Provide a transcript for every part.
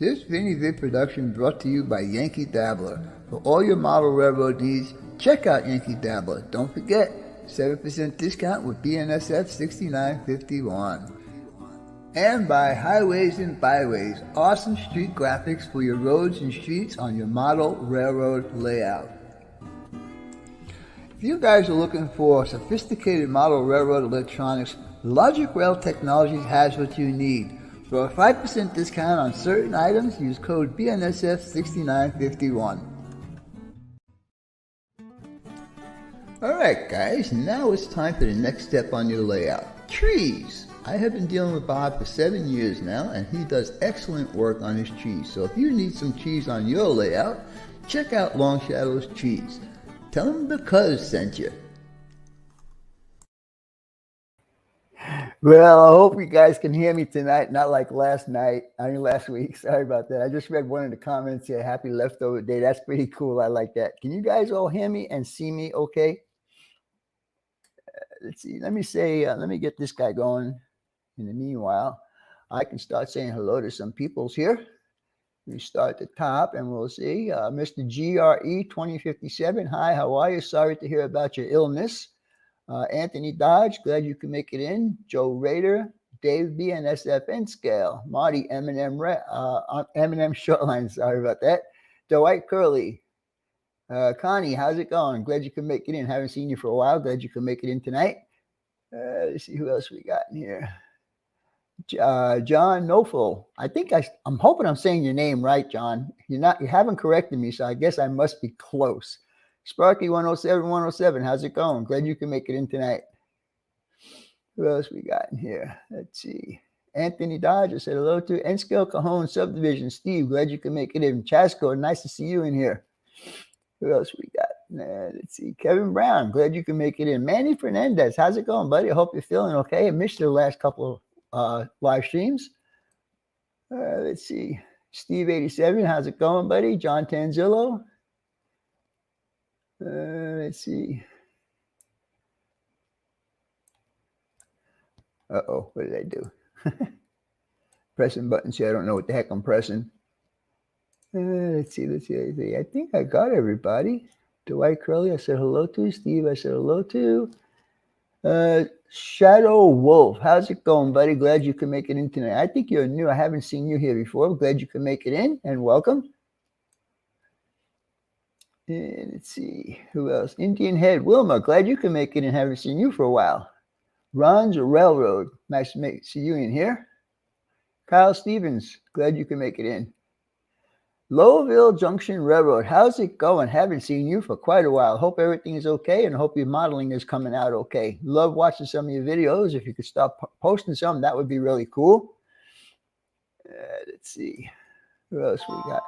This Vinny Vid production brought to you by Yankee Dabbler. For all your model railroad needs, check out Yankee Dabbler. Don't forget, 7% discount with BNSF 6951. And by Highways and Byways, awesome street graphics for your roads and streets on your model railroad layout. If you guys are looking for sophisticated model railroad electronics, Logic Rail Technologies has what you need. For a 5% discount on certain items, use code BNSF6951. Alright guys, now it's time for the next step on your layout. Trees! I have been dealing with Bob for 7 years now, and he does excellent work on his trees. So if you need some trees on your layout, check out Long Shadow's Trees. Tell him the CUZZZ sent you. Well, I hope you guys can hear me tonight, not like last week. Sorry about that. I just read one of the comments here, happy leftover day. That's pretty cool. I like that. Can you guys all hear me and see me okay? Let's see. Let me get this guy going. In the meanwhile, I can start saying hello to some peoples here. We start at the top and we'll see. Mr. GRE 2057. Hi, how are you? Sorry to hear about your illness. Anthony Dodge, glad you can make it in. Joe Rader, Dave BNSFN scale. Marty Eminem Shortline, sorry about that. Dwight Curley. Connie, how's it going? Glad you can make it in. Haven't seen you for a while. Glad you can make it in tonight. Let's see who else we got in here. John Nofel. I'm hoping I'm saying your name right, John. You haven't corrected me, so I guess I must be close. Sparky 107, how's it going? Glad you can make it in tonight. Who else we got in here? Let's see. Anthony Dodge, I said hello to. N-Scale Cajon Subdivision. Steve, glad you can make it in. Chasco, nice to see you in here. Who else we got? Let's see. Kevin Brown, glad you can make it in. Manny Fernandez, how's it going, buddy? I hope you're feeling okay. I missed the last couple of live streams. Let's see. Steve 87, how's it going, buddy? John Tanzillo. Let's see. Uh-oh, what did I do? Pressing buttons here. I don't know what the heck I'm pressing. Let's see. I think I got everybody. Dwight Curley, I said hello to. Steve, I said hello to. Shadow Wolf, how's it going, buddy? Glad you can make it in tonight. I think you're new. I haven't seen you here before. Glad you can make it in, and welcome. And let's see, who else? Indian Head, Wilma, glad you can make it and haven't seen you for a while. Ron's Railroad, nice to see you in here. Kyle Stevens, glad you can make it in. Lowville Junction Railroad, how's it going? Haven't seen you for quite a while. Hope everything is okay and hope your modeling is coming out okay. Love watching some of your videos. If you could start posting some, that would be really cool. Let's see, who else we got?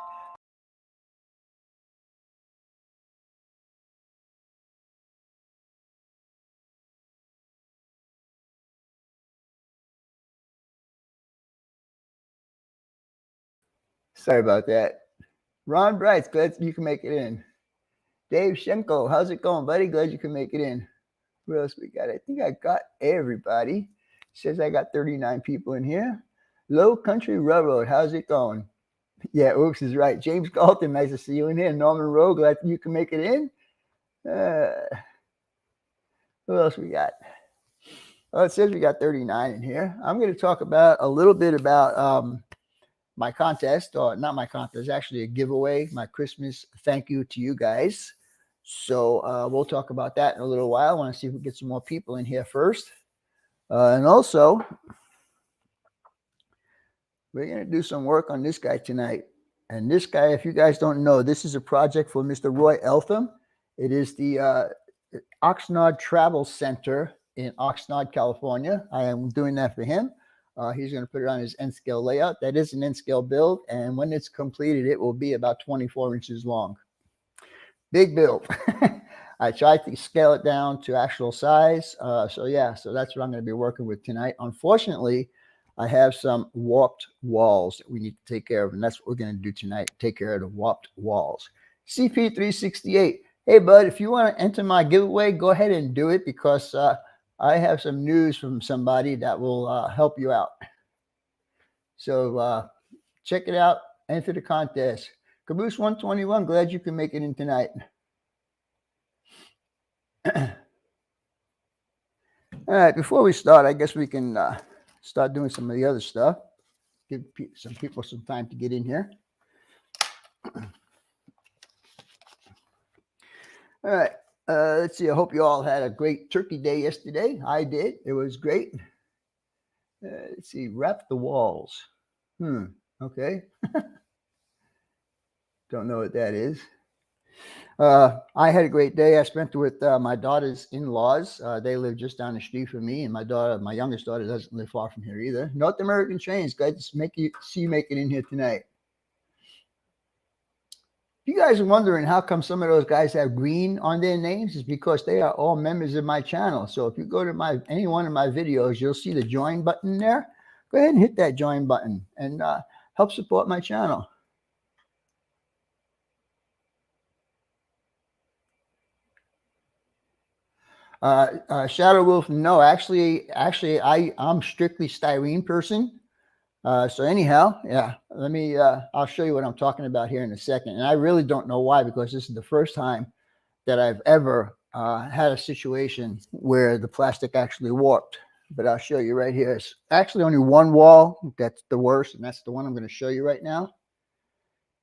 Sorry about that. Ron Bright, glad you can make it in. Dave Shenko, how's it going, buddy? Glad you can make it in. Who else we got? I think I got everybody. Says I got 39 people in here. Low Country Railroad, how's it going? Yeah, oops is right. James Galton, nice to see you in here. Norman Rowe, glad you can make it in. Who else we got? Oh, it says we got 39 in here. I'm going to talk about a little bit about my contest, or not my contest, actually a giveaway, my Christmas thank you to you guys. So we'll talk about that in a little while. I want to see if we get some more people in here first. And also, we're going to do some work on this guy tonight. And this guy, if you guys don't know, this is a project for Mr. Roy Eltham. It is the Oxnard Travel Center in Oxnard, California. I am doing that for him. He's going to put it on his N-scale layout. That is an N-scale build, and when it's completed, it will be about 24 inches long. Big build. I tried to scale it down to actual size. So that's what I'm going to be working with tonight. Unfortunately, I have some warped walls that we need to take care of, and that's what we're going to do tonight, take care of the warped walls. CP368. Hey, bud, if you want to enter my giveaway, go ahead and do it, because I have some news from somebody that will help you out. So check it out. enter the contest. Caboose 121, glad you can make it in tonight. All right, before we start, I guess we can start doing some of the other stuff. Give some people some time to get in here. All right, let's see. I hope you all had a great turkey day yesterday. I did. It was great. Let's see. Wrap the walls. Okay. Don't know what that is. I had a great day. I spent it with my daughter's in-laws. They live just down the street from me, and my youngest daughter, doesn't live far from here either. North American Trains, glad to see you make it in here tonight. If you guys are wondering how come some of those guys have green on their names, is because they are all members of my channel. So if you go to any one of my videos, you'll see the join button there. Go ahead and hit that join button and help support my channel. Shadow Wolf, no, actually, I'm strictly styrene person. So anyhow, yeah, I'll show you what I'm talking about here in a second. And I really don't know why, because this is the first time that I've ever had a situation where the plastic actually warped. But I'll show you right here. It's actually only one wall that's the worst, and that's the one I'm going to show you right now.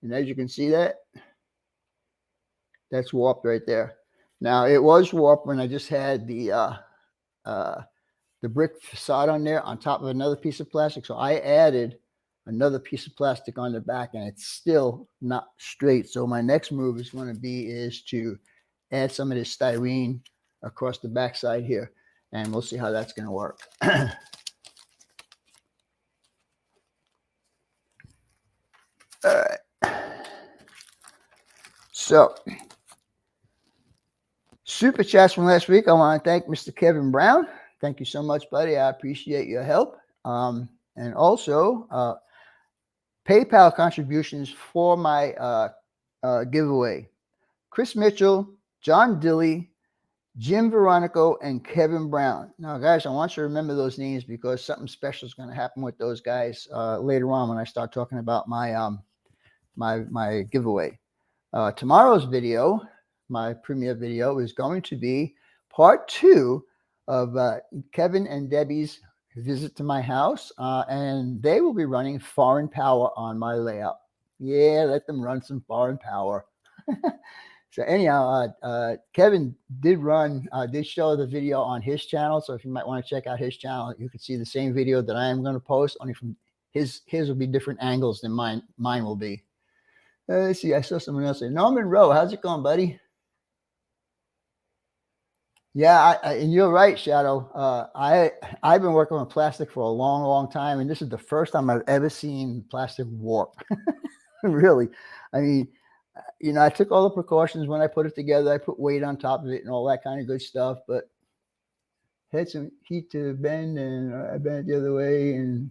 And as you can see that's warped right there. Now, it was warped when I just had the brick facade on there on top of another piece of plastic. So I added another piece of plastic on the back, and it's still not straight. So my next move is going to be to add some of this styrene across the backside here, and we'll see how that's going to work. All right. So, super chats from last week. I want to thank Mr. Kevin Brown. Thank you so much, buddy. I appreciate your help. And also, PayPal contributions for my giveaway. Chris Mitchell, John Dilly, Jim Veronico, and Kevin Brown. Now, guys, I want you to remember those names, because something special is going to happen with those guys later on when I start talking about my my giveaway. Tomorrow's video, my premiere video, is going to be part 2 of Kevin and Debbie's visit to my house, and they will be running foreign power on my layout. Yeah, let them run some foreign power. So anyhow, Kevin did show the video on his channel. So if you might want to check out his channel, you can see the same video that I am going to post, only from his will be different angles than mine will be. Let's see, I saw someone else say, Norman Rowe, how's it going, buddy? Yeah, and you're right, Shadow. I've been working on plastic for a long, long time, and this is the first time I've ever seen plastic warp. Really. I mean, you know, I took all the precautions when I put it together. I put weight on top of it and all that kind of good stuff, but had some heat to bend, and I bent it the other way. And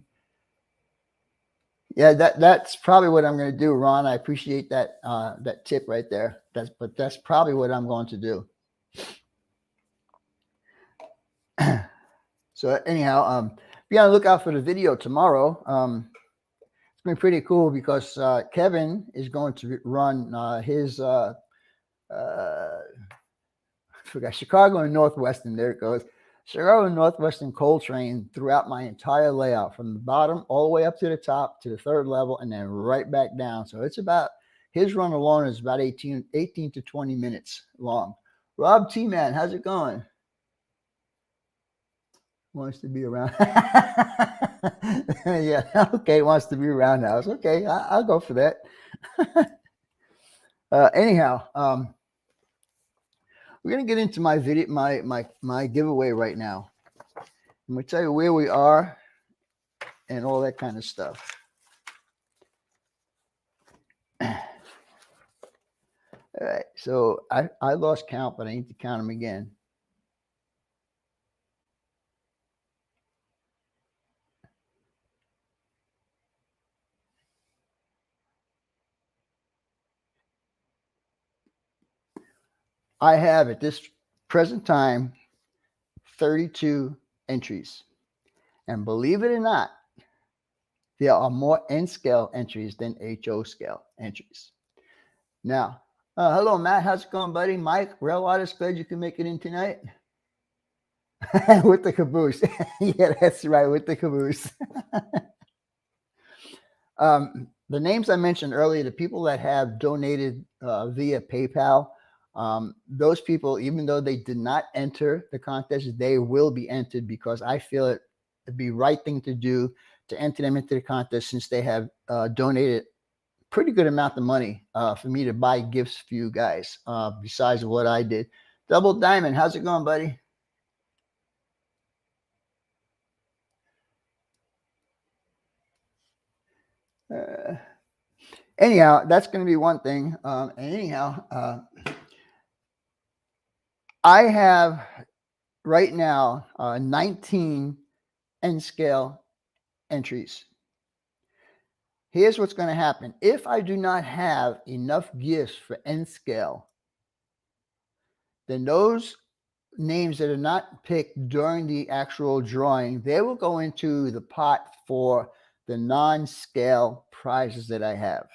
yeah, that's probably what I'm going to do, Ron. I appreciate that that tip right there. That's probably what I'm going to do. So anyhow, be on the lookout for the video tomorrow. It's been pretty cool, because Kevin is going to run his I forgot, Chicago and Northwestern. There it goes. Chicago and Northwestern coal train throughout my entire layout, from the bottom all the way up to the top, to the 3rd level, and then right back down. So it's about, his run alone is about 18 to 20 minutes long. Rob T-Man, how's it going? Wants to be around. Yeah, okay, wants to be around house. Okay, I'll go for that. Anyhow, we're gonna get into my video, my giveaway right now. I'm gonna tell you where we are and all that kind of stuff. All right, so I lost count, but I need to count them again. I have at this present time 32 entries. And believe it or not, there are more N scale entries than HO scale entries. Now, hello, Matt. How's it going, buddy? Mike, Rail Artist, glad you can make it in tonight. With the caboose. Yeah, that's right, with the caboose. The names I mentioned earlier, the people that have donated via PayPal, those people, even though they did not enter the contest, they will be entered because I feel it'd be right thing to do to enter them into the contest since they have donated pretty good amount of money for me to buy gifts for you guys besides what I did. Double Diamond, how's it going, buddy? Anyhow, that's going to be one thing. I have right now 19 N scale entries. Here's what's going to happen. If I do not have enough gifts for N scale, then those names that are not picked during the actual drawing, they will go into the pot for the non-scale prizes that I have.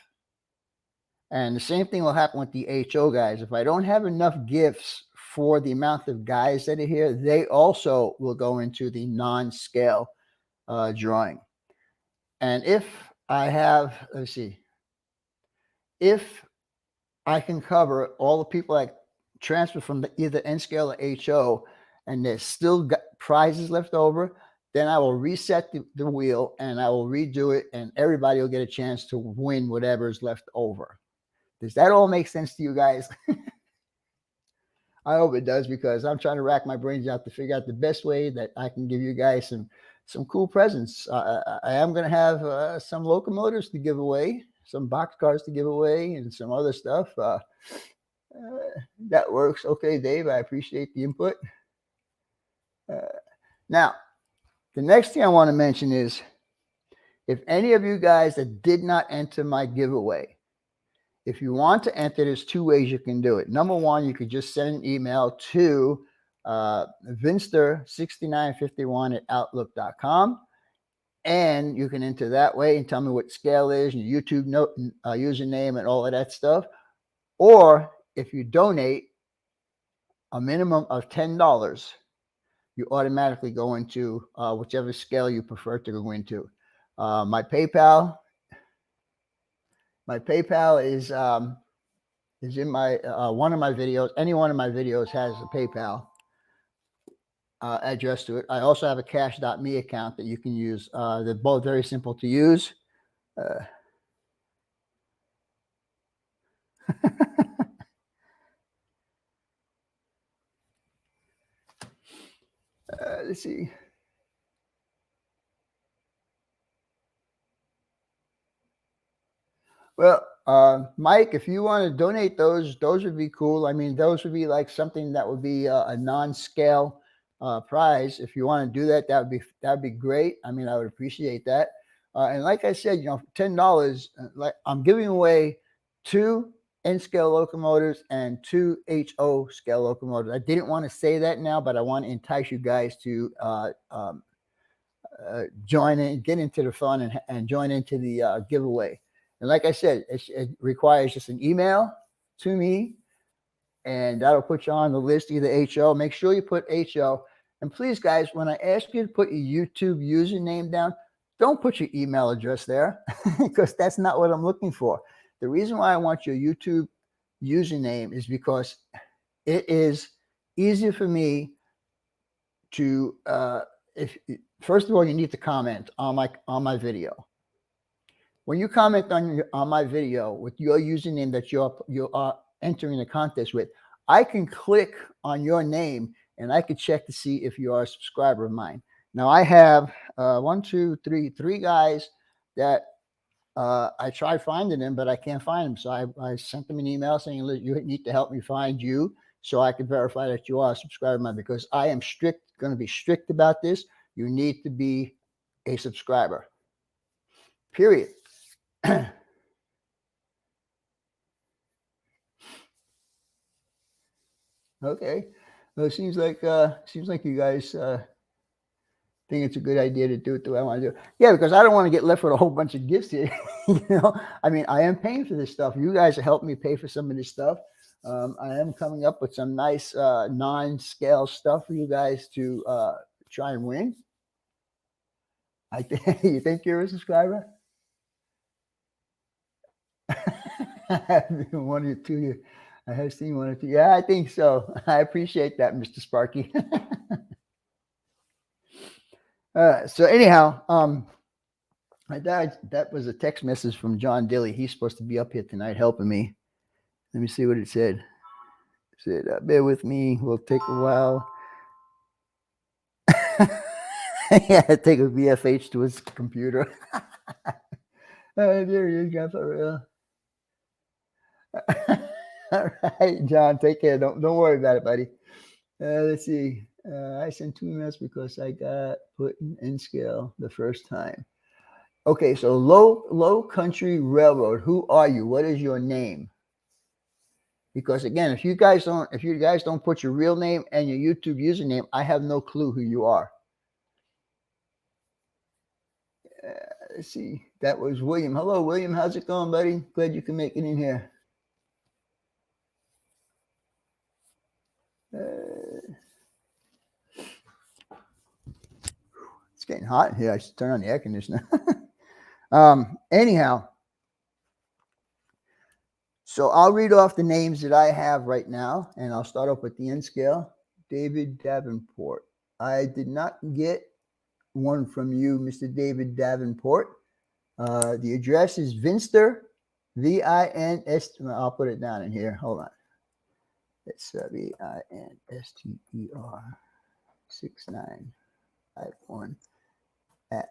And the same thing will happen with the HO guys. If I don't have enough gifts for the amount of guys that are here, they also will go into the non-scale drawing. And if I have, let's see, if I can cover all the people that transfer from either N scale or HO, and there's still prizes left over, then I will reset the wheel and I will redo it, and everybody will get a chance to win whatever is left over. Does that all make sense to you guys? I hope it does, because I'm trying to rack my brains out to figure out the best way that I can give you guys some cool presents. I am going to have some locomotives to give away, some boxcars to give away, and some other stuff. That works. Okay, Dave, I appreciate the input. Now, the next thing I want to mention is, if any of you guys that did not enter my giveaway, if you want to enter, there's two ways you can do it. Number one, you could just send an email to vinster6951@outlook.com, and you can enter that way and tell me what scale is, your YouTube username, and all of that stuff. Or if you donate a minimum of $10, you automatically go into whichever scale you prefer to go into. My PayPal is in my one of my videos. Any one of my videos has a PayPal address to it. I also have a cash.me account that you can use. They're both very simple to use. Let's see. Well, Mike, if you want to donate those would be cool. I mean, those would be like something that would be a non-scale prize. If you want to do that, that'd be great. I mean, I would appreciate that. And like I said, $10, like I'm giving away 2 N scale locomotives and 2 HO scale locomotives. I didn't want to say that now, but I want to entice you guys to join in, get into the fun, and join into the giveaway. And like I said, it requires just an email to me, and that'll put you on the list, either HO. Make sure you put HO. And please, guys, when I ask you to put your YouTube username down, don't put your email address there, because that's not what I'm looking for. The reason why I want your YouTube username is because it is easier for me to, first of all, you need to comment on my video. When you comment on my video with your username that you are entering the contest with, I can click on your name and I can check to see if you are a subscriber of mine. Now I have three guys that I tried finding them, but I can't find them. So I sent them an email saying, you need to help me find you so I can verify that you are a subscriber of mine, because I am going to be strict about this. You need to be a subscriber, period. Okay. Well, it seems like you guys think it's a good idea to do it the way I want to do it. Yeah, because I don't want to get left with a whole bunch of gifts here. I mean, I am paying for this stuff. You guys have helped me pay for some of this stuff. I am coming up with some nice non-scale stuff for you guys to try and win. You think you're a subscriber? One or two. I have seen one or two. Yeah, I think so. I appreciate that, Mr. Sparky. So anyhow, that was a text message from John Dilly. He's supposed to be up here tonight helping me. Let me see what it said. It said, bear with me. We'll take a while. Yeah, take a VFH to his computer. There he is, got for real. All right, John, take care. Don't worry about it, buddy. Let's see. I sent 2 emails because I got put in scale the first time. Okay, so Low Country Railroad. Who are you? What is your name? Because again, if you guys don't put your real name and your YouTube username, I have no clue who you are. Let's see. That was William. Hello, William. How's it going, buddy? Glad you can make it in here. It's getting hot in here. I should turn on the air conditioner. Anyhow, so I'll read off the names that I have right now, and I'll start off with the N scale. David Davenport. I did not get one from you, Mr. David Davenport. The address is Vinster, V-I-N-S. I'll put it down in here. Hold on. It's V-I-N-S-T-E-R 6951 at.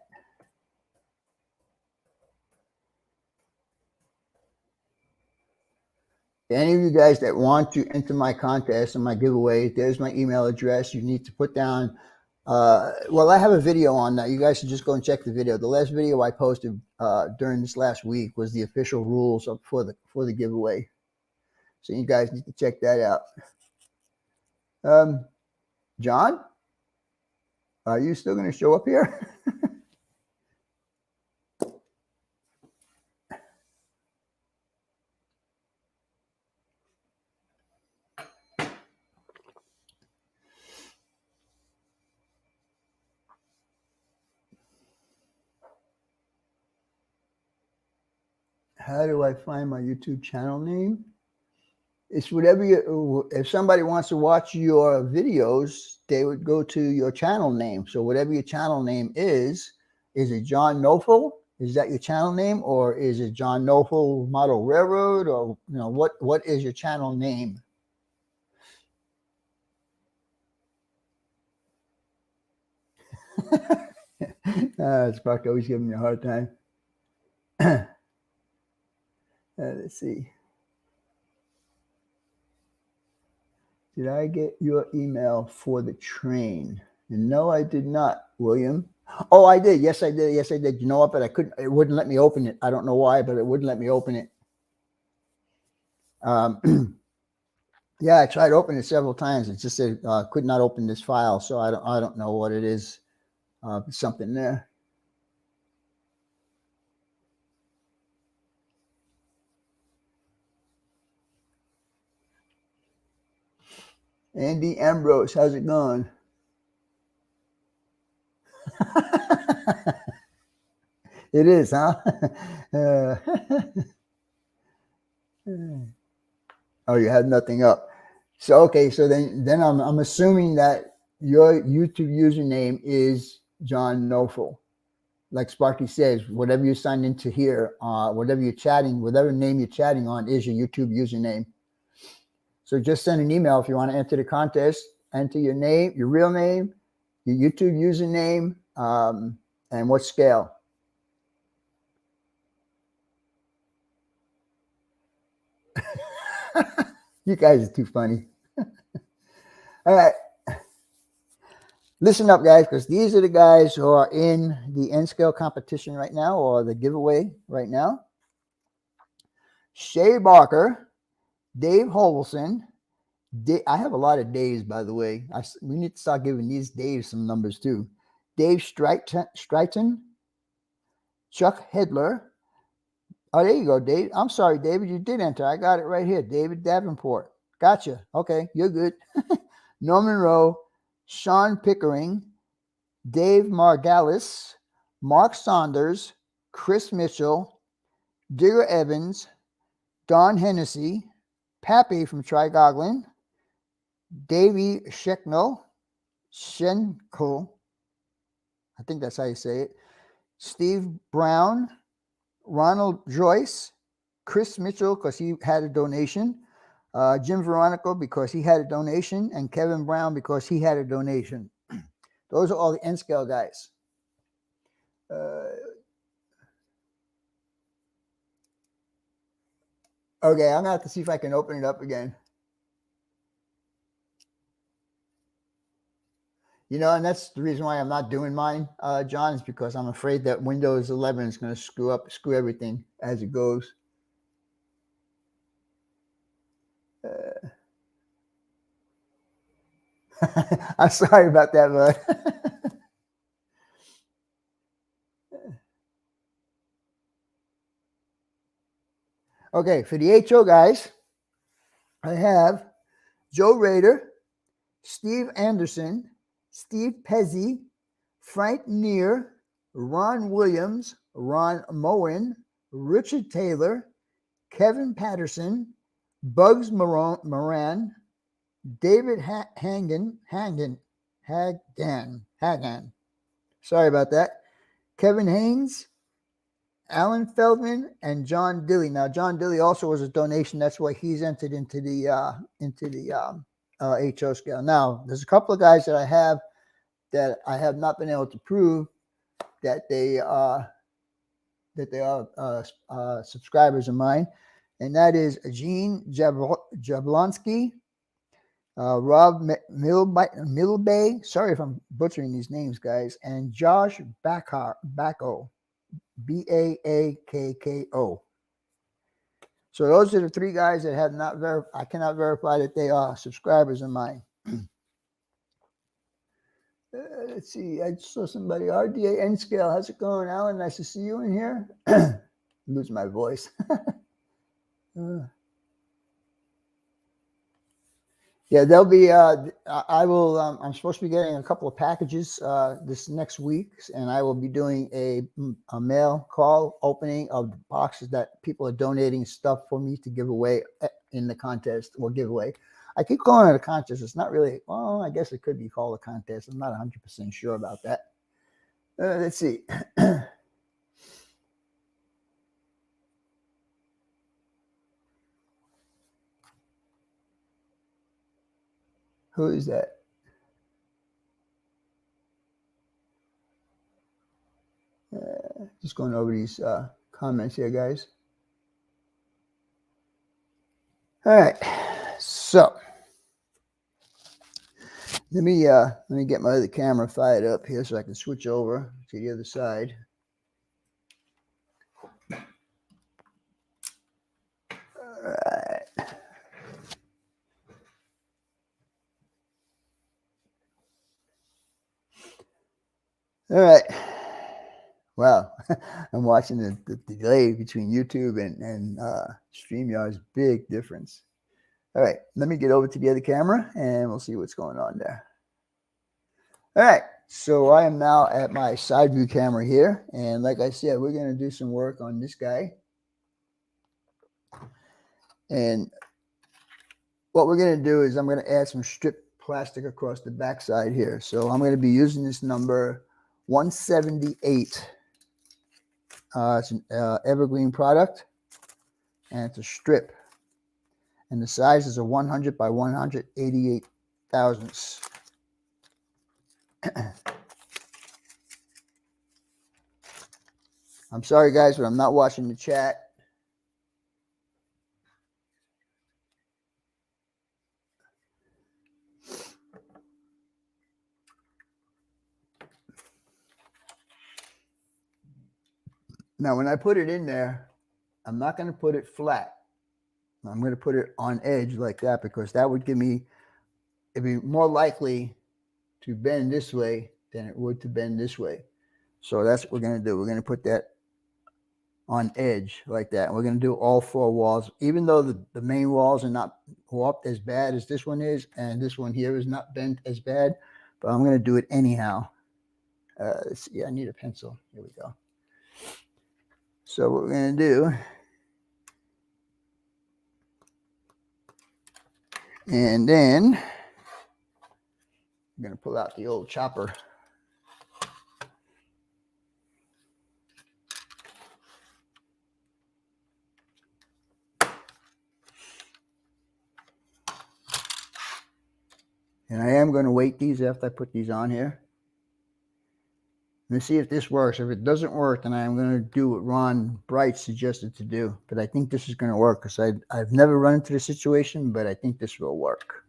Any of you guys that want to enter my contest and my giveaway, there's my email address. You need to put down, well, I have a video on that. You guys should just go and check the video. The last video I posted during this last week was the official rules for the giveaway. So you guys need to check that out. John, are you still going to show up here? How do I find my YouTube channel name? It's whatever if somebody wants to watch your videos, they would go to your channel name. So whatever your channel name is it John Nofel? Is that your channel name? Or is it John Nofel Model Railroad? Or what is your channel name? Spark always giving me a hard time. Let's see. Did I get your email for the train? And no, I did not, William. Oh, I did. Yes, I did. Yes, I did. You know what? But I couldn't. It wouldn't let me open it. I don't know why, but it wouldn't let me open it. Yeah, I tried to open it several times. It just said could not open this file. So I don't know what it is. Something there. Andy Ambrose, how's it going? It is, huh? Oh, you had nothing up. So okay, so then I'm assuming that your YouTube username is John Nofel. Like Sparky says, whatever you signed into here, whatever you're chatting, whatever name you're chatting on is your YouTube username. So just send an email if you want to enter the contest. Enter your name, your real name, your YouTube username, and what scale. You guys are too funny. All right. Listen up, guys, because these are the guys who are in the N-scale competition right now, or the giveaway right now. Shay Barker, Dave Hovelson. I have a lot of Daves, by the way. We need to start giving these Daves some numbers too. Dave Streiton, Chuck Hedler. Oh, there you go, Dave. I'm sorry, David. You did enter. I got it right here. David Davenport. Gotcha. Okay, you're good. Norman Rowe, Sean Pickering, Dave Margalis, Mark Saunders, Chris Mitchell, Digger Evans, Don Hennessy, Pappy from Trigoglin, Davey Schenkel, I think that's how you say it, Steve Brown, Ronald Joyce, Chris Mitchell because he had a donation, Jim Veronico because he had a donation, and Kevin Brown because he had a donation. Those are all the N-scale guys. Okay, I'm going to have to see if I can open it up again. You know, and that's the reason why I'm not doing mine, John, is because I'm afraid that Windows 11 is going to screw everything as it goes. I'm sorry about that, bud. Okay, for the HO guys, I have Joe Rader, Steve Anderson, Steve Pezzi, Frank Neer, Ron Williams, Ron Moen, Richard Taylor, Kevin Patterson, Bugs Moran, David Hagan. Sorry about that. Kevin Haynes, Alan Feldman, and John Dilly. Now, John Dilly also was a donation. That's why he's entered into the HO scale. Now, there's a couple of guys that I have not been able to prove that they are subscribers of mine, and that is Gene Jablonski, Rob Milbay. Sorry if I'm butchering these names, guys, and Josh Backo. Baakko. So those are the three guys that have not I cannot verify that they are subscribers of mine. Let's see. I saw somebody. RDA N scale. How's it going, Alan? Nice to see you in here. Lose my voice. Yeah, there'll be. I will. I'm supposed to be getting a couple of packages this next week, and I will be doing a mail call opening of the boxes that people are donating stuff for me to give away in the contest or giveaway. I keep calling it a contest. It's not really. Well, I guess it could be called a contest. I'm not 100% sure about that. Let's see. Who is that? Just going over these comments here, guys. All right, so let me get my other camera fired up here so I can switch over to the other side. All right. All right. Wow, I'm watching the delay between YouTube and StreamYard's big difference. All right, let me get over to the other camera and we'll see what's going on there. All right, so I am now at my side view camera here. And like I said, we're going to do some work on this guy. And what we're going to do is I'm going to add some strip plastic across the backside here. So I'm going to be using this number 178. It's an evergreen product, and it's a strip. And the size is a 100 by 188 thousandths. I'm sorry, guys, but I'm not watching the chat. Now, when I put it in there, I'm not going to put it flat. I'm going to put it on edge like that because that would give me, it'd be more likely to bend this way than it would to bend this way. So that's what we're going to do. We're going to put that on edge like that. And we're going to do all 4 walls, even though the main walls are not warped as bad as this one is, and this one here is not bent as bad, but I'm going to do it anyhow. Let's see, I need a pencil. Here we go. So what we're going to do, and then I'm going to pull out the old chopper. And I am going to weight these after I put these on here. Let's see if this works. If it doesn't work, then I'm going to do what Ron Bright suggested to do. But I think this is going to work because I've never run into this situation, but I think this will work.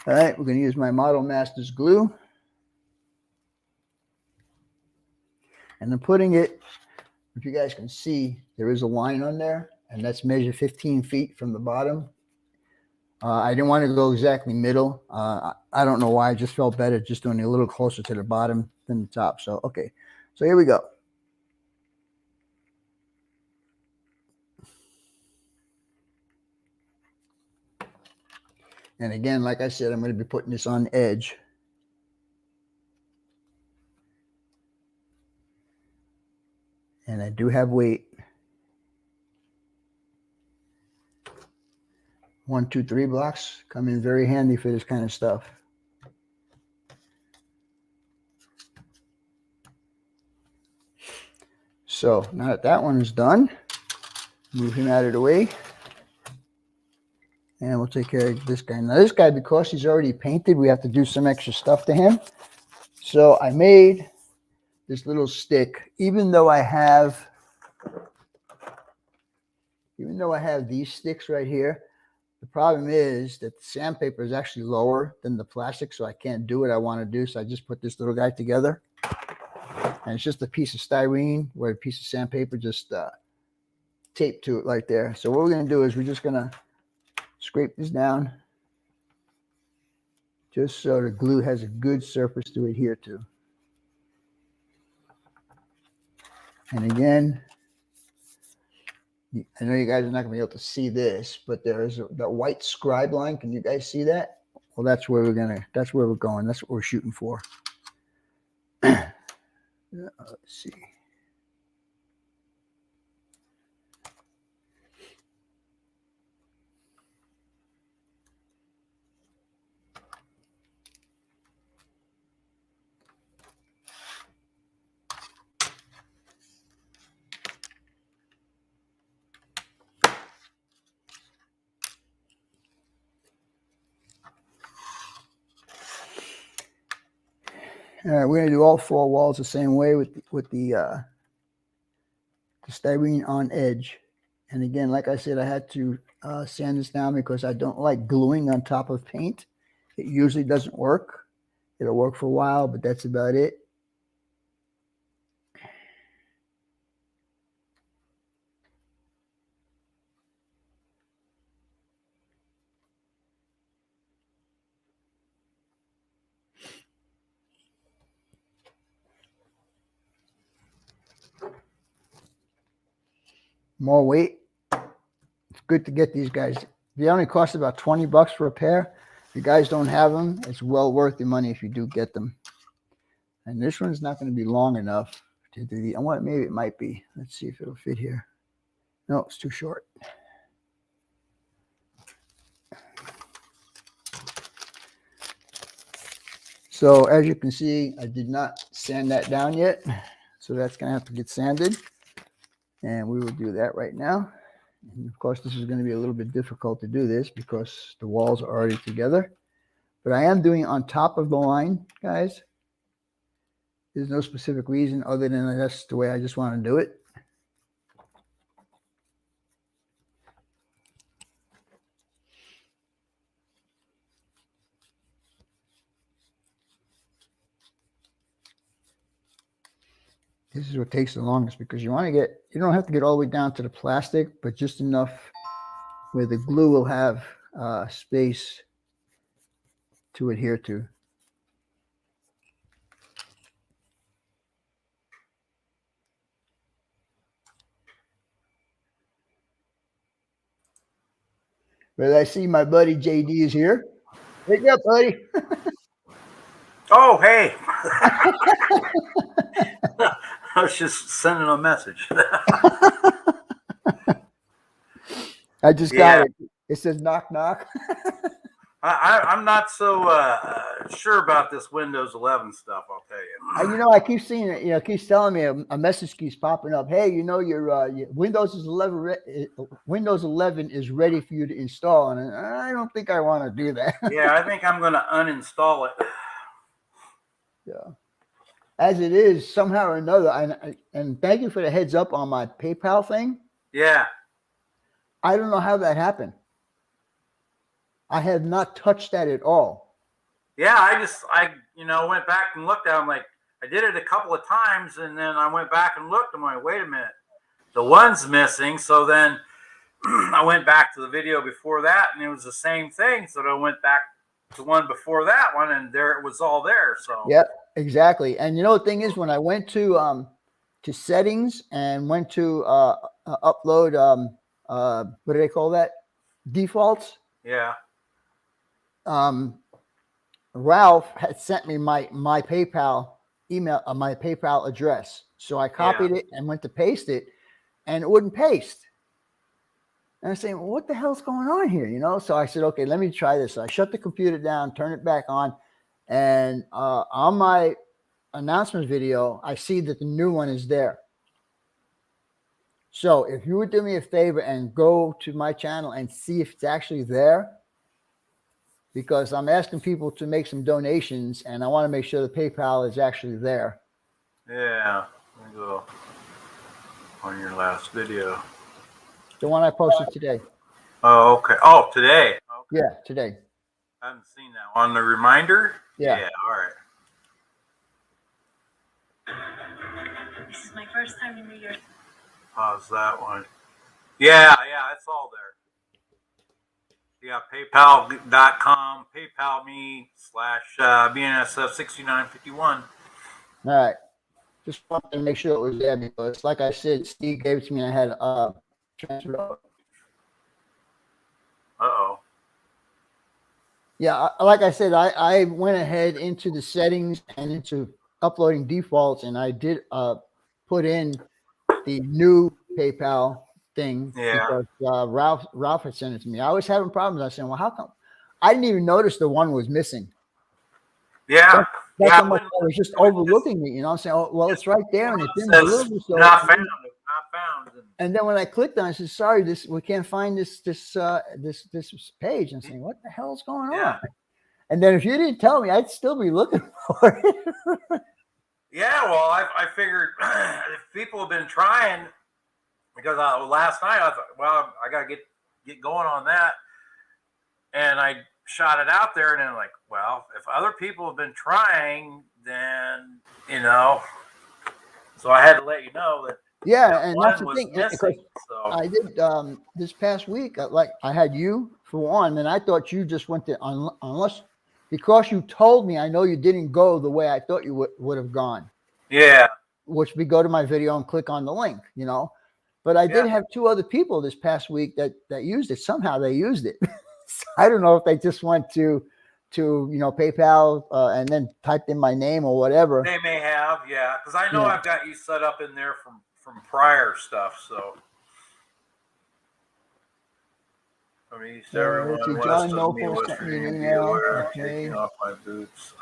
All right, we're going to use my Model Masters glue. And I'm putting it, if you guys can see, there is a line on there, and that's measured 15 feet from the bottom. I didn't want to go exactly middle. I don't know why. I just felt better just doing it a little closer to the bottom than the top. So, okay. So here we go. And again, like I said, I'm going to be putting this on edge. And I do have weight. 1, 2, 3 blocks come in very handy for this kind of stuff. So now that that one is done, move him out of the way. And we'll take care of this guy. Now this guy, because he's already painted, we have to do some extra stuff to him. So I made this little stick, even though I have these sticks right here. The problem is that the sandpaper is actually lower than the plastic, so I can't do what I want to do. So I just put this little guy together. And it's just a piece of styrene where a piece of sandpaper just taped to it right there. So what we're going to do is we're just going to scrape this down just so the glue has a good surface to adhere to. And again, I know you guys are not going to be able to see this, but there is that white scribe line. Can you guys see that? Well, that's where we're going. That's where we're going. That's what we're shooting for. Let's see. All right, we're going to do all 4 walls the same way with the styrene on edge. And again, like I said, I had to sand this down because I don't like gluing on top of paint. It usually doesn't work. It'll work for a while, but that's about it. More weight. It's good to get these guys. They only cost about 20 bucks for a pair. If you guys don't have them, it's well worth the money if you do get them. And this one's not going to be long enough to do the. I want maybe it might be. Let's see if it'll fit here. No, it's too short. So as you can see, I did not sand that down yet. So that's going to have to get sanded. And we will do that right now. And of course, this is going to be a little bit difficult to do this because the walls are already together. But I am doing it on top of the line, guys. There's no specific reason other than that's the way I just want to do it. This is what takes the longest because you don't have to get all the way down to the plastic, but just enough where the glue will have space to adhere to. But I see my buddy JD is here. Wake up, buddy. Oh, hey. I was just sending a message. I just got it. It says knock, knock. I'm not so sure about this Windows 11 stuff, I'll tell you. You know, I keep seeing it. You know, keeps telling me a message keeps popping up. Hey, you know, your Windows 11 is ready for you to install, and I don't think I want to do that. Yeah, I think I'm going to uninstall it. Yeah, as it is somehow or another. And thank you for the heads up on my PayPal thing. Yeah, I don't know how that happened. I have not touched that at all. Yeah, I went back and looked at it. I'm like, I did it a couple of times, and then I went back and looked. I'm like, wait a minute, the one's missing. So then I went back to the video before that, and it was the same thing. So I went back to one before that one, and there it was all there. So yeah, exactly. And you know, the thing is, when I went to settings and went to upload what do they call that? Defaults. Yeah. Ralph had sent me my PayPal email, my PayPal address. So I copied it and went to paste it, and it wouldn't paste. And I'm saying, well, what the hell's going on here? You know? So I said, okay, let me try this. So I shut the computer down, turn it back on, and on my announcement video, I see that the new one is there. So if you would do me a favor and go to my channel and see if it's actually there, because I'm asking people to make some donations, and I want to make sure the PayPal is actually there. Yeah, let me go on your last video. The one I posted today. Oh, okay. Oh, today. Okay. Yeah, today. I haven't seen that on the reminder. Yeah. All right. This is my first time in New York. Pause that one. Yeah, it's all there. Yeah, PayPal.com, PayPal me /BNSF6951. All right. Just wanted to make sure it was there because, like I said, Steve gave it to me and I had transferred over. Uh-oh. Yeah, like I said, I went ahead into the settings and into uploading defaults, and I did put in the new PayPal thing because Ralph had sent it to me. I was having problems. I was saying, well, how come? I didn't even notice the one was missing. Yeah. That's how much I was just overlooking it. You know, I'm saying, oh, well, it's right there, and it's in blue. So not found. And then when I clicked on it, I said, sorry, we can't find this page. I'm saying, what the hell is going on? And then if you didn't tell me, I'd still be looking for it. Yeah, well, I figured if people have been trying, because last night I thought, well, I got to get going on that. And I shot it out there, and then like, well, if other people have been trying, then, you know, so I had to let you know that. Yeah, and that's the thing. Missing, so. I did this past week. Like I had you for one, and I thought you just went to unless because you told me. I know you didn't go the way I thought you would have gone. Yeah. Which we go to my video and click on the link, you know. But I did have two other people this past week that used it. Somehow they used it. So I don't know if they just went to PayPal and then typed in my name or whatever. They may have, yeah, because I know I've got you set up in there from prior stuff. So I mean, everyone John Noble sent me an email. Okay. Taking off my boots.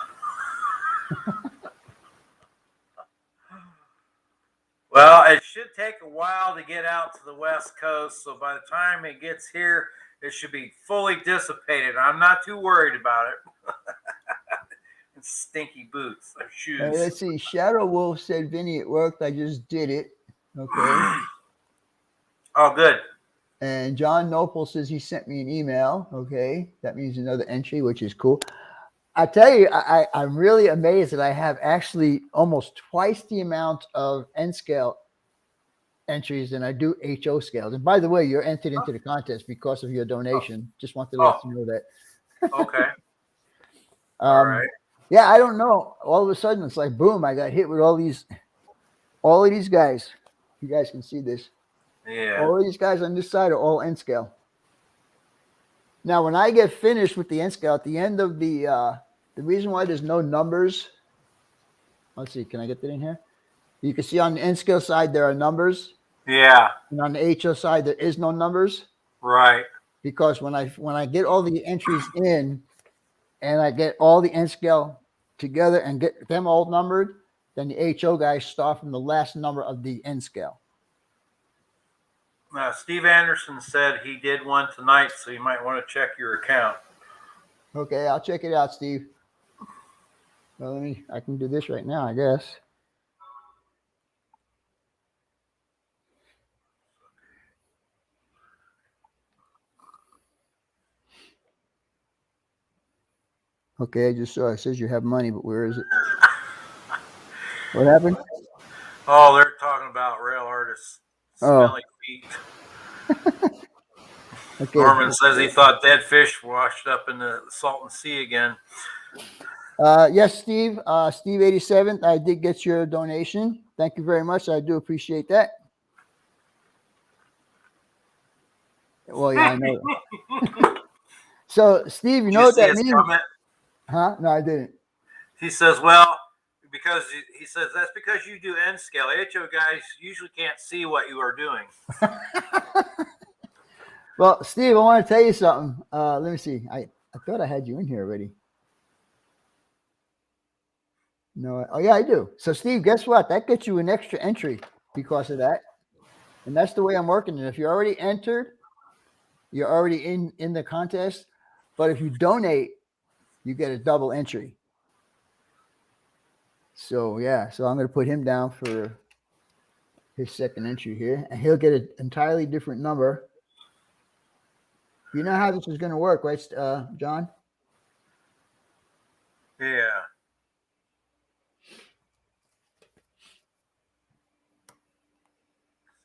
Well, it should take a while to get out to the West Coast, so by the time it gets here, it should be fully dissipated. I'm not too worried about it. Stinky boots, their shoes. Let's see. Shadow Wolf said, Vinny, it worked. I just did it. Okay. Oh, good. And John Noble says he sent me an email. Okay. That means another entry, which is cool. I tell you, I'm really amazed that I have actually almost twice the amount of N scale entries than I do HO scales. And by the way, you're entered into the contest because of your donation. Just wanted to let you know that. Okay. All right. Yeah, I don't know. All of a sudden, it's like, boom, I got hit with all of these guys. You guys can see this. Yeah. All of these guys on this side are all N scale. Now, when I get finished with the end scale, at the end of the reason why there's no numbers, let's see, can I get that in here? You can see on the end scale side, there are numbers. Yeah. And on the HO side, there is no numbers. Right. Because when I get all the entries in and I get all the end scale together and get them all numbered, then the HO guys start from the last number of the end scale. Steve Anderson said he did one tonight, so you might want to check your account. Okay, I'll check it out, Steve. Well, I can do this right now, I guess. Okay, I just saw it says you have money, but where is it? What happened? Oh, they're talking about rail artists' smelly feet. Okay. Norman says he thought dead fish washed up in the Salton Sea again. Yes, Steve. Steve 87. I did get your donation. Thank you very much. I do appreciate that. Well, yeah, I know. So, Steve, you know what that means? Comment? Huh? No, I didn't. He says, well, because he says that's because you do end scale. HO guys usually can't see what you are doing. Well, Steve, I want to tell you something. Let me see. I thought I had you in here already. No. Oh, yeah, I do. So, Steve, guess what? That gets you an extra entry because of that. And that's the way I'm working it. If you're already entered, you're already in the contest. But if you donate, you get a double entry. So, yeah. So, I'm going to put him down for his second entry here. And he'll get an entirely different number. You know how this is going to work, right, John? Yeah.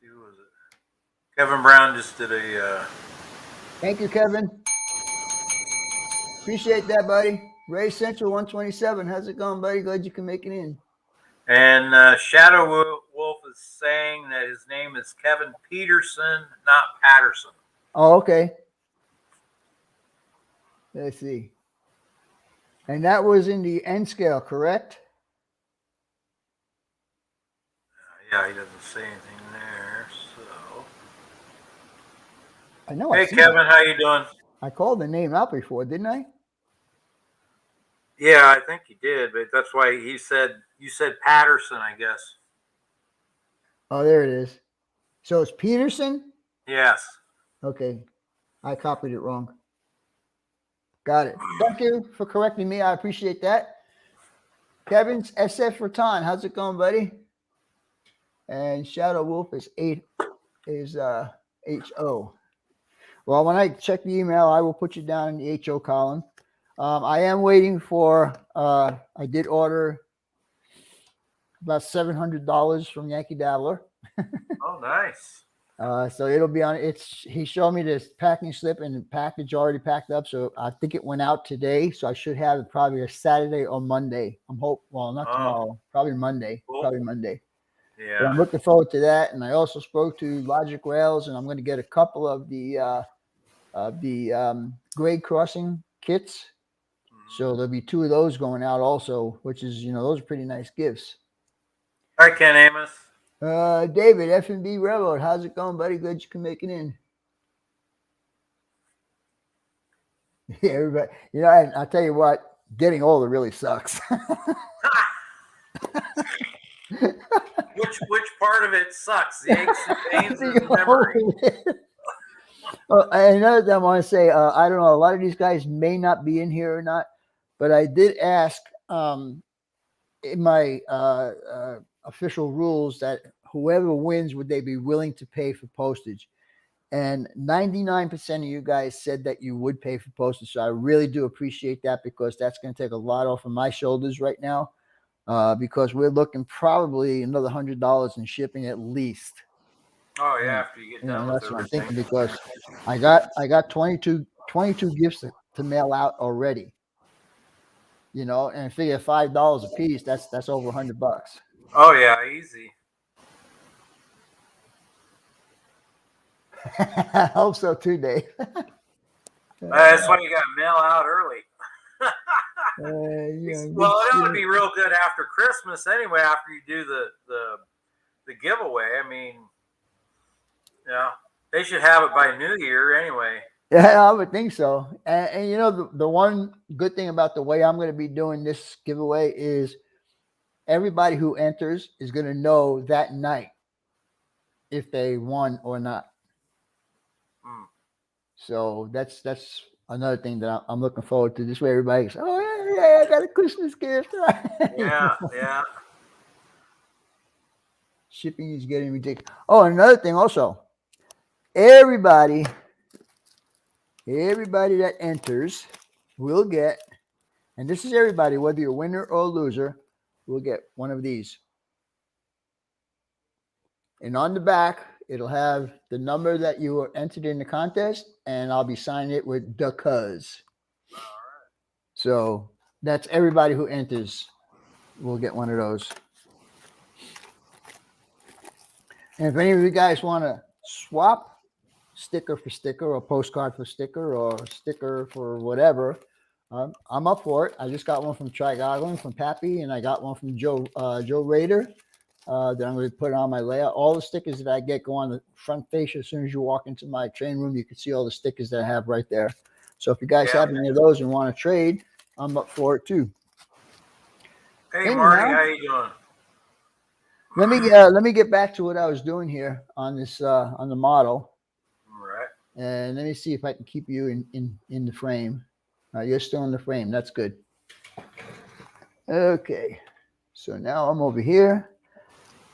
Who was it? Kevin Brown just did a. Thank you, Kevin. Appreciate that, buddy. Ray Central 127. How's it going, buddy? Glad you can make it in. And Shadow Wolf is saying that his name is Kevin Peterson, not Patterson. Oh, okay. Let's see. And that was in the end scale, correct? Yeah, he doesn't say anything there. So. I know. Hey, Kevin, how you doing? I called the name out before, didn't I? Yeah, I think you did, but that's why you said Patterson, I guess. Oh, there it is. So it's Peterson? Yes. Okay. I copied it wrong. Got it. Thank you for correcting me. I appreciate that. Kevin's SF Rattan. How's it going, buddy? And Shadow Wolf is HO. Well, when I check the email, I will put you down in the HO column. I am waiting for, I did order about $700 from Yankee Dabbler. Oh, nice. So it'll be on, he showed me this packing slip and the package already packed up. So I think it went out today. So I should have it probably a Saturday or Monday. Well, not tomorrow, probably Monday, Yeah. But I'm looking forward to that. And I also spoke to Logic Rails, and I'm going to get a couple of the grade crossing kits. So there'll be 2 of those going out also, which is, those are pretty nice gifts. Hi, Ken Amos. David, F&B Railroad, how's it going, buddy? Glad you can make it in. Yeah, everybody. I'll tell you what, getting older really sucks. Which part of it sucks? The aches and pains and the memory. Well, another thing I want to say, I don't know, a lot of these guys may not be in here or not, but I did ask in my official rules that whoever wins, would they be willing to pay for postage? And 99% of you guys said that you would pay for postage. So I really do appreciate that, because that's going to take a lot off of my shoulders right now, because we're looking probably another $100 in shipping at least. Oh yeah, after you get done with that's what I'm everything. thinking, because I got 22 gifts to mail out already. And figure $5 a piece, that's over $100. Oh yeah, easy. I hope so too, Dave. That's why you got to mail out early. Yeah, Well, that would be real good after Christmas anyway. After you do the giveaway, I mean, yeah, they should have it by New Year anyway. Yeah, I would think so. And you know, the one good thing about the way I'm going to be doing this giveaway is everybody who enters is going to know that night if they won or not. Mm. So that's another thing that I'm looking forward to. This way, everybody goes, "Oh yeah, I got a Christmas gift." Yeah, yeah. Shipping is getting ridiculous. Oh, another thing also, everybody that enters will get, and this is everybody, whether you're a winner or a loser, will get one of these. And on the back, it'll have the number that you were entered in the contest, and I'll be signing it with the CUZZZ. All right. So that's everybody who enters will get one of those. And if any of you guys want to swap sticker for sticker or postcard for sticker or sticker for whatever, I'm up for it. I just got one from Trigoglin from Pappy, and I got one from Joe Rader that I'm going to put on my layout. All the stickers that I get go on the front face. As soon as you walk into my train room, you can see all the stickers that I have right there. So if you guys have any of those and want to trade, I'm up for it too. Hey, Anyhow, Marty, how you doing? Let me get back to what I was doing here on this on the model. All right. And let me see if I can keep you in the frame. You're still in the frame. That's good. Okay. So now I'm over here.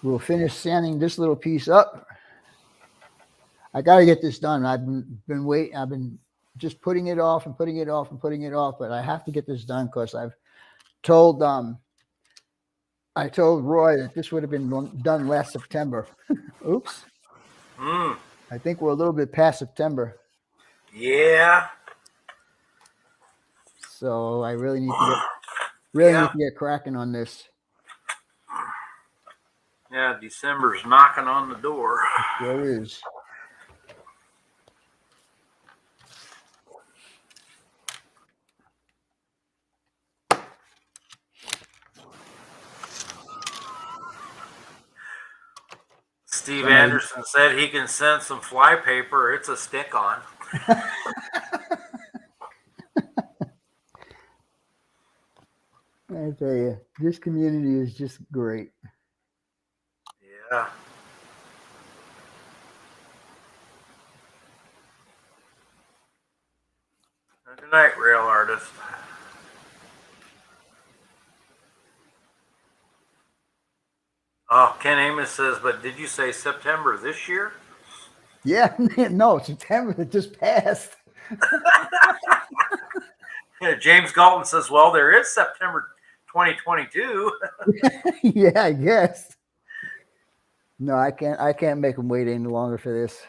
We'll finish sanding this little piece up. I got to get this done. I've been waiting. I've been just putting it off and putting it off and putting it off. But I have to get this done because I told Roy that this would have been done last September. Oops. Mm. I think we're a little bit past September. Yeah. So I really need to get need to get cracking on this. Yeah, December's knocking on the door. There is. Steve Anderson said he can send some fly paper. It's a stick-on. I tell you, this community is just great. Yeah. Good night, rail artist. Oh, Ken Amos says, but did you say September this year? Yeah, no, September that just passed. Yeah, James Galton says, well, there is September 2022. Yeah, I guess. No, I can't make them wait any longer for this.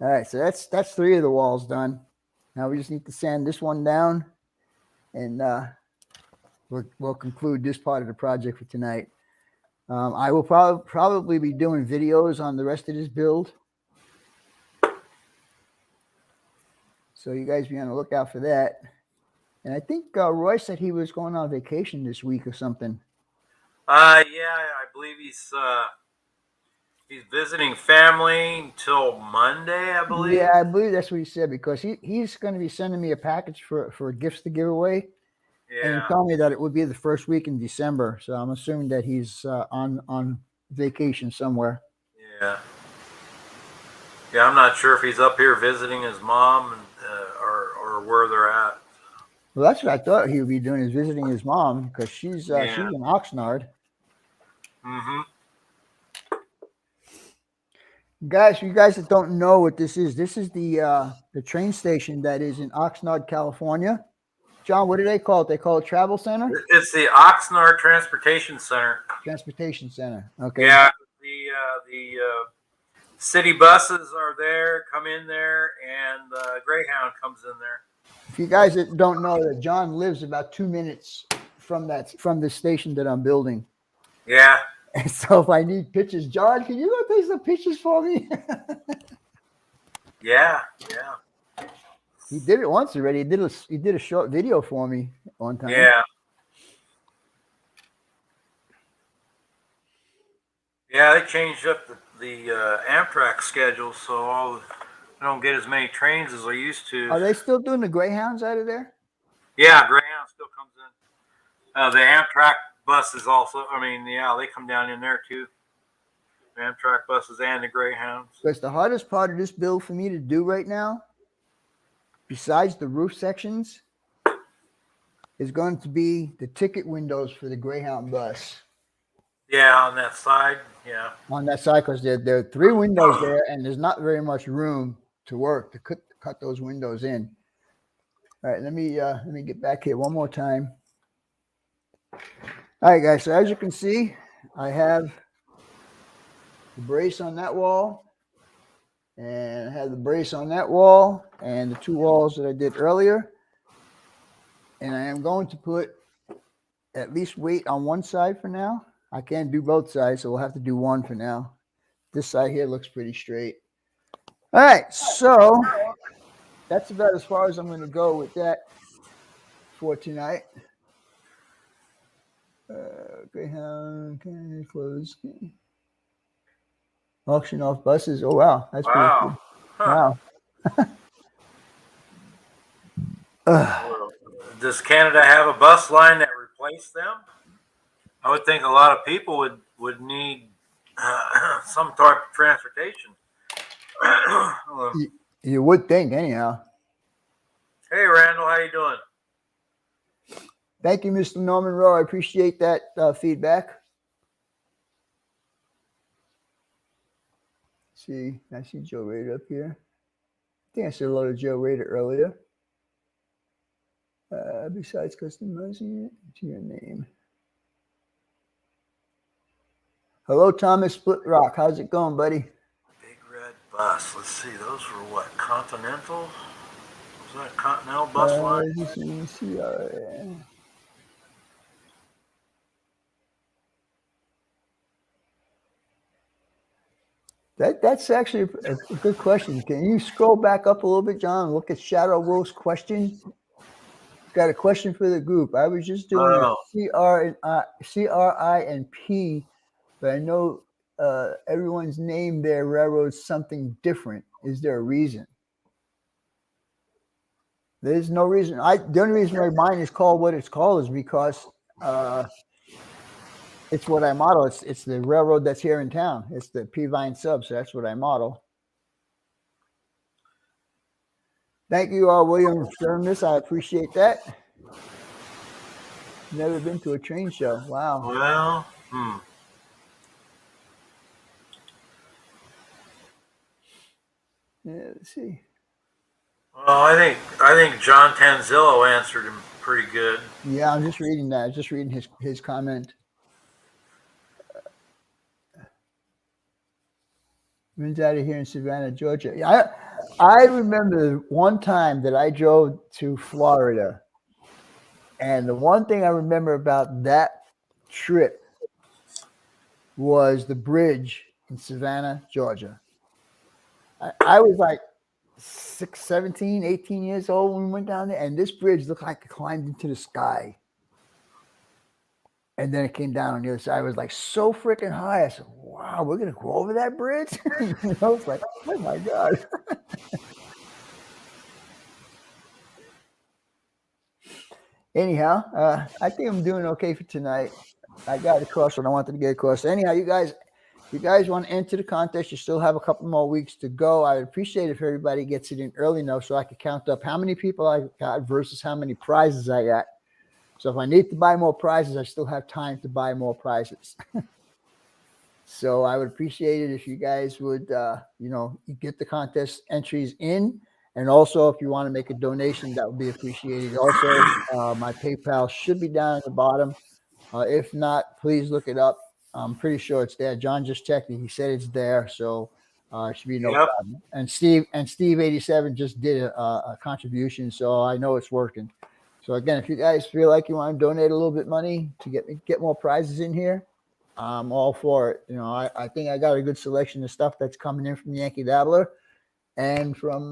All right, so that's 3 of the walls done. Now we just need to sand this one down, and we'll conclude this part of the project for tonight. I will probably be doing videos on the rest of this build, so you guys be on the lookout for that. And I think Roy said he was going on vacation this week or something. Yeah, I believe he's visiting family until Monday, I believe. Yeah, I believe that's what he said, because he's going to be sending me a package for gifts to give away. Yeah. And he told me that it would be the first week in December. So I'm assuming that he's on vacation somewhere. Yeah. Yeah, I'm not sure if he's up here visiting his mom or where they're at. Well, that's what I thought he would be doing, is visiting his mom, because she's in Oxnard. Mm-hmm. Guys, you guys that don't know what this is the train station that is in Oxnard, California. John, what do they call it? They call it Travel Center? It's the Oxnard Transportation Center. Transportation Center. Okay. Yeah, the city buses are there, come in there, and Greyhound comes in there. If you guys that don't know, that John lives about 2 minutes from the station that I'm building. Yeah. And so if I need pictures, John, can you go take some pictures for me? Yeah. He did it once already. He did a short video for me one time. Yeah. Yeah, they changed up the Amtrak schedule, so they don't get as many trains as they used to. Are they still doing the Greyhounds out of there? Yeah, Greyhound still comes in. The Amtrak buses also. I mean, yeah, they come down in there too. The Amtrak buses and the Greyhounds. Because the hardest part of this build for me to do right now, besides the roof sections, is going to be the ticket windows for the Greyhound bus. Yeah, on that side. Yeah. On that side, because there are 3 windows there, and there's not very much room to work to cut those windows in. All right, let me get back here one more time. All right, guys. So as you can see, I have the brace on that wall, and I have the brace on that wall, and the 2 walls that I did earlier. And I am going to put at least weight on one side for now. I can't do both sides, so we'll have to do one for now. This side here looks pretty straight. All right, so that's about as far as I'm going to go with that for tonight. Greyhound, can close. Auction off buses. Oh, wow. That's pretty cool. Huh. Wow. Does Canada have a bus line that replaced them? I would think a lot of people would need some type of transportation. You would think, anyhow. Hey, Randall, how you doing? Thank you, Mr. Norman Rowe. I appreciate that feedback. See, I see Joe Rader up here. I think I said hello to Joe Rader earlier. Besides customizing it to your name. Hello, Thomas Split Rock. How's it going, buddy? Big red bus. Let's see. Those were what? Continental? Was that a Continental bus line? That's actually a good question. Can you scroll back up a little bit, John, and look at Shadow Wolf's question? Got a question for the group. I was just doing CRI and P, but I know everyone's name there railroads something different. Is there a reason? There's no reason. The only reason why mine is called what it's called is because it's what I model. It's the railroad that's here in town. It's the P-Vine sub, so that's what I model. Thank you, William Sturmis. I appreciate that. Never been to a train show. Wow. Well, Yeah, let's see. Well, I think John Tanzillo answered him pretty good. Yeah, I'm just reading that. Just reading his comment. Runs out of here in Savannah, Georgia. Yeah, I remember one time that I drove to Florida, and the one thing I remember about that trip was the bridge in Savannah, Georgia. I was like 17, 18 years old when we went down there, and this bridge looked like it climbed into the sky. And then it came down on the other side. It was like so freaking high. I said, wow, we're going to go over that bridge? I was like, oh my God. Anyhow, I think I'm doing okay for tonight. I got across what I wanted to get across. Anyhow, you guys want to enter the contest, you still have a couple more weeks to go. I would appreciate if everybody gets it in early enough so I could count up how many people I got versus how many prizes I got. So if I need to buy more prizes, I still have time to buy more prizes. So I would appreciate it if you guys would, get the contest entries in. And also, if you want to make a donation, that would be appreciated. Also, my PayPal should be down at the bottom. If not, please look it up. I'm pretty sure it's there. John just checked it. He said it's there. So it should be no problem. And Steve 87 just did a contribution. So I know it's working. So again, if you guys feel like you want to donate a little bit money to get more prizes in here, I'm all for it. I think I got a good selection of stuff that's coming in from Yankee Dabbler and from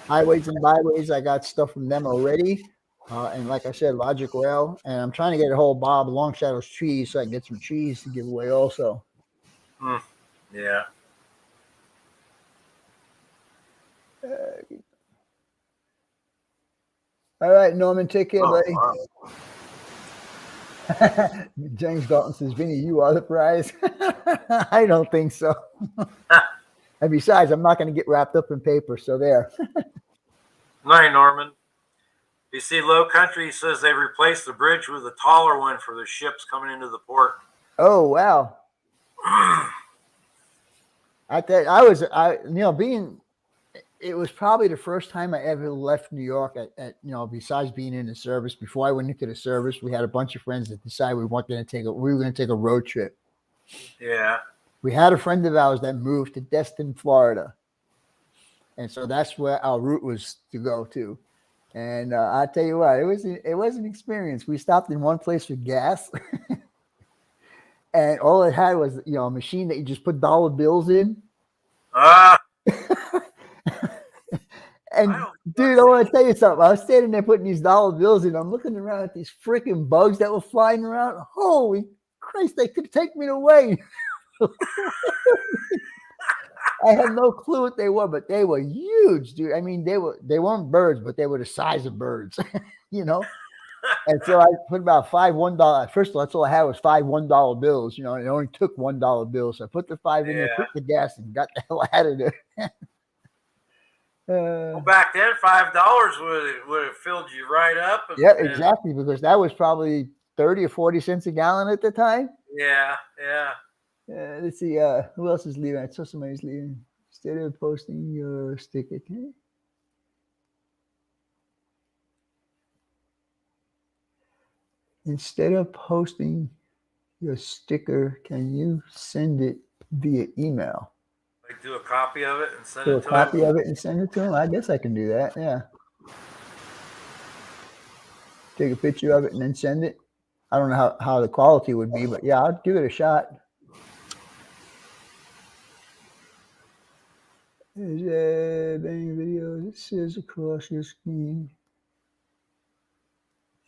Highways and Byways, I got stuff from them already. And like I said, Logic Rail. And I'm trying to get a whole Bob Long Shadows trees so I can get some trees to give away also. Yeah. All right, Norman, take care, buddy. Wow. James Dalton says, Vinny, you are the prize. I don't think so. And besides, I'm not going to get wrapped up in paper. So there. Night, Norman. You see, Low Country says they replaced the bridge with a taller one for the ships coming into the port. Oh, wow. It was probably the first time I ever left New York besides being in the service. Before I went into the service, we had a bunch of friends that decided we were going to take a road trip. Yeah. We had a friend of ours that moved to Destin, Florida. And so that's where our route was to go to. And I tell you what, it was an experience. We stopped in one place for gas. And all it had was, a machine that you just put dollar bills in. And dude, I want to tell you something. I was standing there putting these dollar bills in. I'm looking around at these freaking bugs that were flying around. Holy Christ, they could take me away. I had no clue what they were, but they were huge, dude. I mean, they weren't birds, but they were the size of birds, And so I put about $5 $1. First of all, that's all I had was $5 $1 bills, and it only took $1 bills. So I put the 5 in there, put the gas, and got the hell out of there. Well, back then, $5 would have filled you right up. Exactly, because that was probably 30 or 40 cents a gallon at the time. Yeah. Let's see. Who else is leaving? I saw somebody's leaving. Instead of posting your sticker, okay? Instead of posting your sticker, can you send it via email? Like do a copy of it and send Do it a to copy him? of it and send it to him? I guess I can do that. Yeah. Take a picture of it and then send it. I don't know how the quality would be, but yeah, I'll give it a shot. There's bang video. This is across your screen.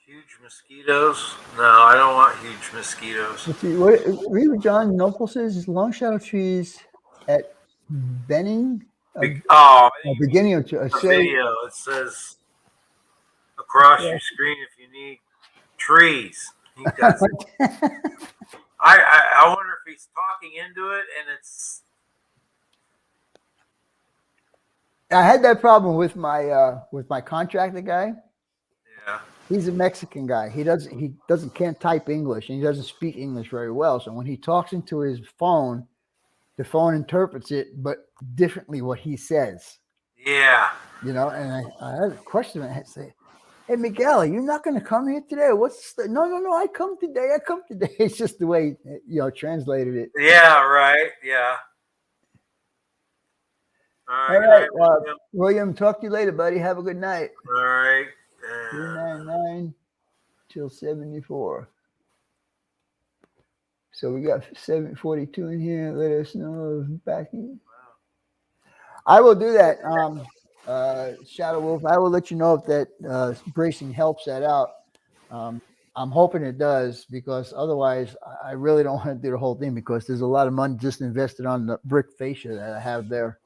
Huge mosquitoes? No, I don't want huge mosquitoes. Let's see. Read what John Noble says. Long shadow trees at Benning. Beginning of the video. It says across your screen if you need trees. He does it. I wonder if he's talking into it and it's. I had that problem with my contractor guy. Yeah. He's a Mexican guy. He can't type English and he doesn't speak English very well. So when he talks into his phone, the phone interprets it, but differently what he says. Yeah. And I had a question. I had to say, "Hey, Miguel, are you not going to come here today? No, I come today. It's just the way, translated it. Yeah, right. Yeah. All right. William, talk to you later, buddy. Have a good night. All right. 399 till 74. So we got 742 in here. Let us know if backing. I will do that. Shadow Wolf, I will let you know if that bracing helps that out. I'm hoping it does, because otherwise I really don't want to do the whole thing, because there's a lot of money just invested on the brick fascia that I have there.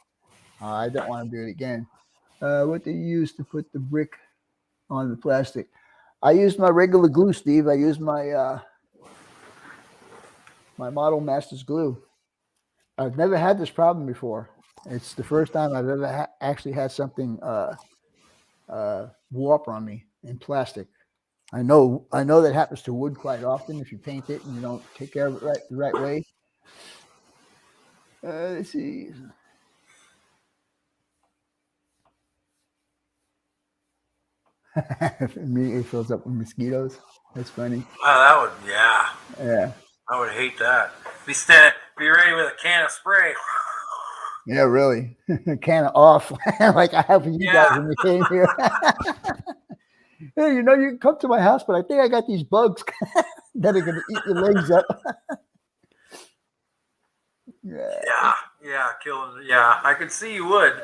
I don't want to do it again. What do you use to put the brick on the plastic? I use my regular glue, Steve. I use my my Model Masters glue. I've never had this problem before. It's the first time I've ever actually had something warp on me in plastic. I know that happens to wood quite often if you paint it and you don't take care of it the right way. Let's see. Immediately fills up with mosquitoes. That's funny. That would, yeah. I would hate that. Be ready with a can of spray. Yeah, really. Can of off, like I have for you guys when you came here. Hey, you can come to my house, but I think I got these bugs that are going to eat your legs up. Yeah, killing. Yeah, I could see you would.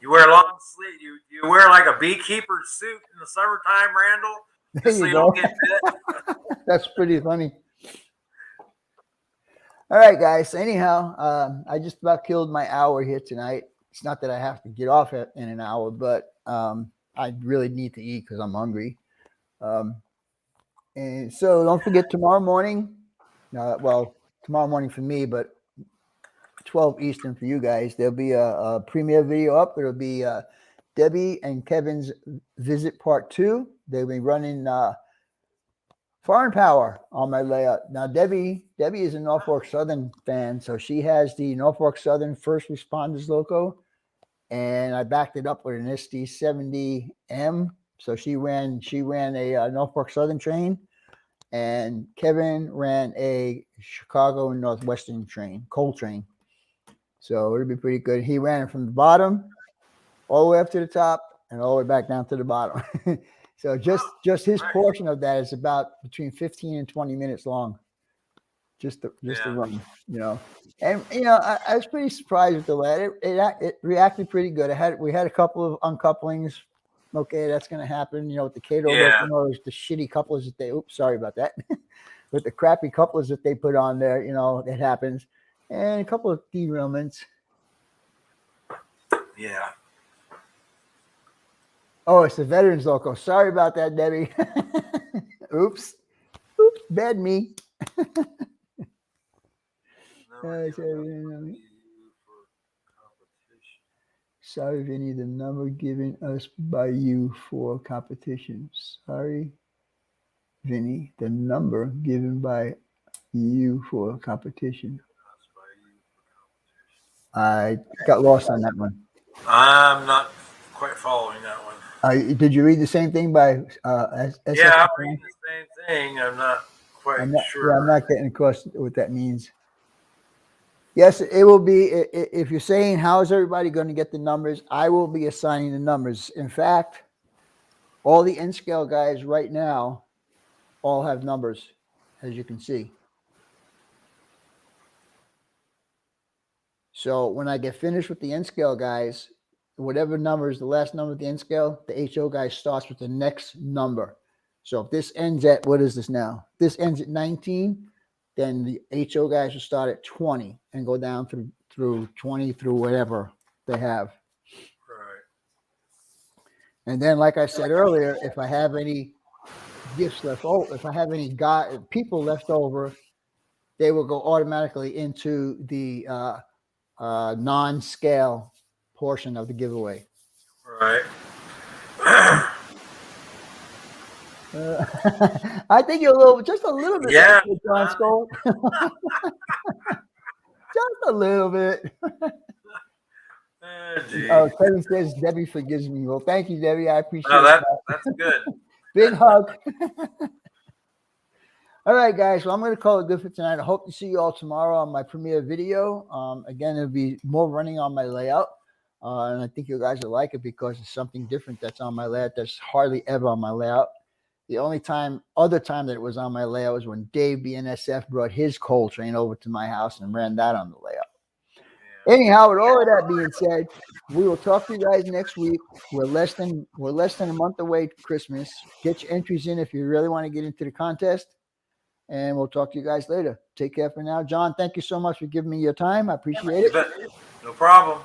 You wear long sleeve. You wear like a beekeeper suit in the summertime, Randall, There just so you you go. don't get bit. That's pretty funny. All right, guys. Anyhow, I just about killed my hour here tonight. It's not that I have to get off in an hour, but I really need to eat because I'm hungry. And so don't forget tomorrow morning. Well, tomorrow morning for me, but 12 Eastern for you guys. There'll be a premiere video up. It'll be Debbie and Kevin's visit part 2. They'll be running Foreign Power on my layout. Now, Debbie is a Norfolk Southern fan, so she has the Norfolk Southern First Responders logo, and I backed it up with an SD70M. So she ran a Norfolk Southern train, and Kevin ran a Chicago and Northwestern train, coal train. So it'll be pretty good. He ran it from the bottom all the way up to the top and all the way back down to the bottom. So just his portion of that is about between 15 and 20 minutes long. Just to run, you know. And you know, I was pretty surprised with the lad. It reacted pretty good. We had a couple of uncouplings. Okay, that's gonna happen. You know, with the Cato locomotives, the shitty couplers that they sorry about that. With the crappy couplers that they put on there, you know, it happens. And a couple of derailments. Yeah. Oh, it's the veterans loco. Sorry about that, Debbie. Oops, bad me. Sorry, Vinny, the number given us by you for competition. Sorry, Vinny, the number given by you for competition. I got lost on that one. I'm not quite following that one. Did you read the same thing by SS? Yeah, I'm reading the same thing. I'm not quite sure. Yeah, I'm not getting across what that means. Yes, it will be. If you're saying how is everybody going to get the numbers, I will be assigning the numbers. In fact, all the N scale guys right now all have numbers, as you can see. So when I get finished with the N scale guys, whatever number is the last number of the N scale, the HO guy starts with the next number. So if this ends at, what is this now? This ends at 19, then the HO guys will start at 20 and go down through 20 through whatever they have. Right. And then, like I said earlier, if I have any gifts left over, if I have any people left over, they will go automatically into the non-scale portion of the giveaway. Right. I think you're just a little bit. Yeah. John Skull. Just a little bit. Oh, Kevin says Debbie forgives me. Well, thank you, Debbie. I appreciate that. That's good. Big hug. All right, guys. Well, I'm going to call it good for tonight. I hope to see you all tomorrow on my premiere video. Again, it'll be more running on my layout. And I think you guys will like it because it's something different that's on my layout that's hardly ever on my layout. The only other time that it was on my layout was when Dave BNSF brought his coal train over to my house and ran that on the layout. Yeah. Anyhow, with all of that being said, we will talk to you guys next week. We're less than a month away to Christmas. Get your entries in if you really want to get into the contest. And we'll talk to you guys later. Take care for now. John, thank you so much for giving me your time. I appreciate it. No problem.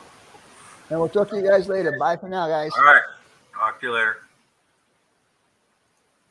And we'll talk to you guys later. Bye for now, guys. All right. Talk to you later.